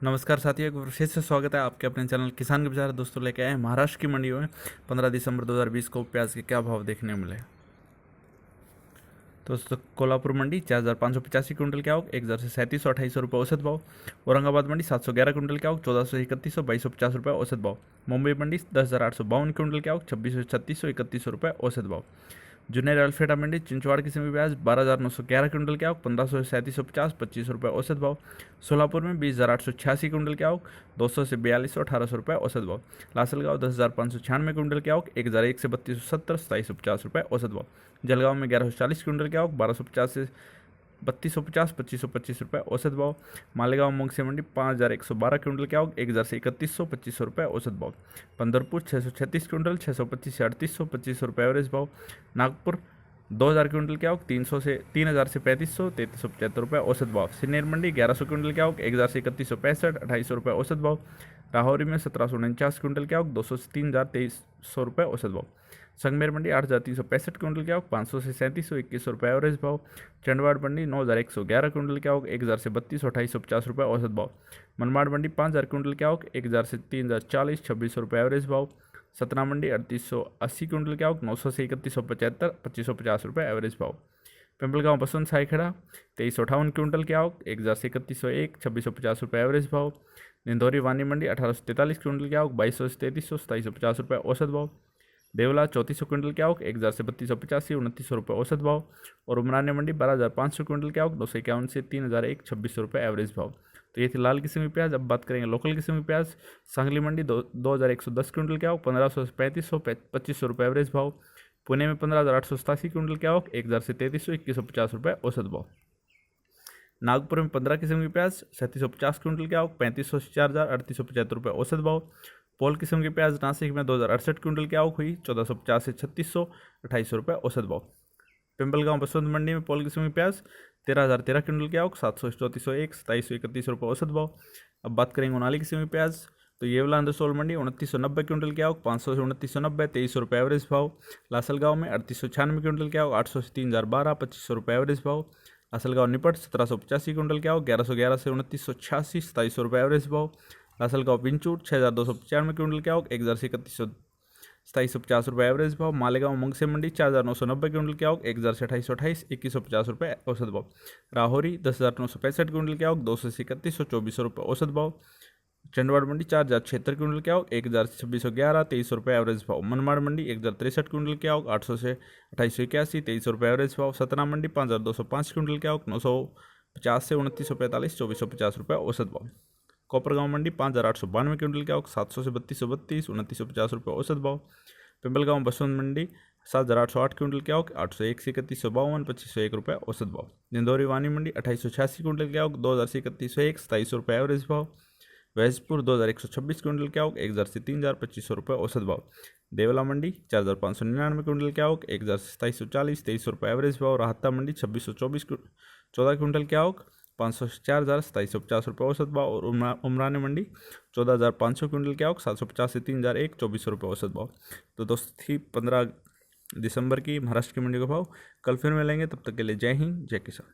नमस्कार साथियों, एक बार फिर से स्वागत है आपके अपने चैनल किसान के बाजार। दोस्तों लेके आए हैं महाराष्ट्र की मंडियों में 15 दिसंबर 2020 को प्याज के क्या भाव देखने को मिले। दोस्तों कोल्हापुर मंडी 4585 क्विंटल की आवक 1037-2800 औसत भाव। औरंगाबाद मंडी 711 क्विंटल की आवक 1431-2250 औसत भाव। मुंबई मंडी 10,852 क्विंटल की आवक 2636-3100 औसत भाव। जुनेर अल्फेटा मंडी चिंचवाड़ की सेमी प्याज 12,911 क्विंटल की आवक 1500-3750 ₹25 औसत भाव। सोलापुर में 20,886 क्विंटल की आवक 200 से 4200-1800 औसत भाव। लासलगांव 10,596 क्विंटल की आवक 1,001 से 3270 ₹2750 औसत भाव। जलगांव में 1140 क्विंटल की आवक 1250 से 3250 ₹2525 औसत भाव। मालेगांव मूंगसे मंडी 5,112 क्विंटल की आवक 1,000 से 3100 ₹2500 औसत भाव। पंदरपुर 636 क्विंटल 625 से 3800 ₹2500 एवरेज भाव। नागपुर 2,000 क्विंटल की आवक 300 से 3,000 से 3500 ₹3375 औसत भाव। सिन्नेर मंडी 1100 क्विंटल की आवक 1,000 से 3165 ₹2800 औसत भाव। राहौरी में 1749 क्विंटल की आवक 200 से 3,000 ₹2300 औसत भाव। संगमेर मंडी 8,365 क्विंटल की आवक 500 से 3700 ₹2100 एवरेज भाव। चंडवाड़ मंडी 9,111 क्विंटल की आवक 1,000 से 3200 ₹2850 औसत भाव। मनमाड़ मंडी 5,000 क्विंटल की आवक 1,000 से 3,040 ₹2600 एवरेज भाव। सतना मंडी 3,880 क्विंटल की आवक 900 से 3,175 ₹2550 एवरेज भाव। पिंपलगांव बसंत साईखेड़ा 2,358 क्विंटल की आवक 1,000 से 3,101 ₹2650 एवरेज भाव। निंदौरी वानी मंडी 1,843 क्विंटल की आवक 2,200 से 3,300 ₹2750 औसत भाव। देवला 3,400 क्विंटल की आवक 1,000 से 3,285 ₹2900 औसत भाव। और उमराने मंडी 12,500 क्विंटल की आवक 251 से 3,001 ₹2600 एवरेज भाव। तो ये थी लाल किस्म की प्याज। अब बात करेंगे लोकल किस्म की प्याज। सांगली मंडी 2,110 क्विंटल की आवक 1,500 से 3,500 ₹2500 एवरेज भाव। पुणे में 15,887 क्विंटल की आवक 1,000 से 3,300 ₹2150 औसत भाव। नागपुर में 15 किस्म की प्याज 3,750 क्विंटल की आवक 3,500 से 4,000 ₹3,875 औसत भाव। पोल किस्म की प्याज नासिक में 2,068 क्विंटल की आवक हुई 1,450 से 3,600 ₹2800 औसत भाव। पिंपलगांव बसंत मंडी में पोल किस्म की प्याज 13,013 क्विंटल की आवक 700 से 3,401 ₹2731 औसत भाव। अब बात करेंगे उनाली किस्म की प्याज। तो येवला अंदरसोल मंडी 2,990 क्विंटल की आवक 500 से 2,990 ₹2300 एवरेज भाव। लासलगांव में 3,896 क्विंटल की आवक 800 से 3,012 ₹2500 एवरेज भाव। लासलगांव निपट 1,785 क्विंटल की आवक 1,111 से 2,986 ₹2700 एवरेज भाव। लासलगांव विंचूर 6,295 क्विंटल की आवक 1,000 से 3,100 ₹2750 एवरेज भाव। मालेगांव मूंगसे मंडी 4,990 क्विंटल की आवक 1,000 से 2,828 ₹2150 औसत भाव। राहौरी 10,965 क्विंटल की आवक 200 से 3,100 ₹2400 औसत भाव। चंडवाड़ मंडी 4,076 क्विंटल की आवक 1,000 से 2,611 ₹2300 एवरेज भाव। मनमाड़ मंडी 1,063 क्विंटल की आवक 800 से 2,881 ₹2300 एवरेज भाव। सतना मंडी 5,205 क्विंटल की आवक 950 से 2,945 ₹2450 औसत भाव। कोपरगांव मंडी 5,892 क्विंटल की आवक 700 से 3,232 ₹2950 औसत भाव। पिंपलगांव बसंत मंडी 7,808 क्विंटल की आवक 801 से 3,152 ₹2501 औसत भाव। निंदौरी वानी मंडी 2,886 क्विंटल की आवक 2,000 से 3,101 ₹2700 एवरेज भाव। वैजपुर 2,126 क्विंटल की आवक 1,000 से 3,000 ₹2500 औसत भाव। देवला मंडी 4,599 क्विंटल की आवक 1,000 से 2,740 ₹2300 एवरेज भाव। राहता मंडी 2,624 14 क्विंटल की आवक 500 से 4,000 ₹2750 औसत भाव। और उमराने मंडी 14,500 क्विंटल की आवक 750 से 3,001 ₹2400 औसत भाव। तो दोस्तों थी 15 दिसंबर की महाराष्ट्र की मंडी का भाव। कल फिर मिलेंगे, तब तक के लिए जय हिंद जय किसान।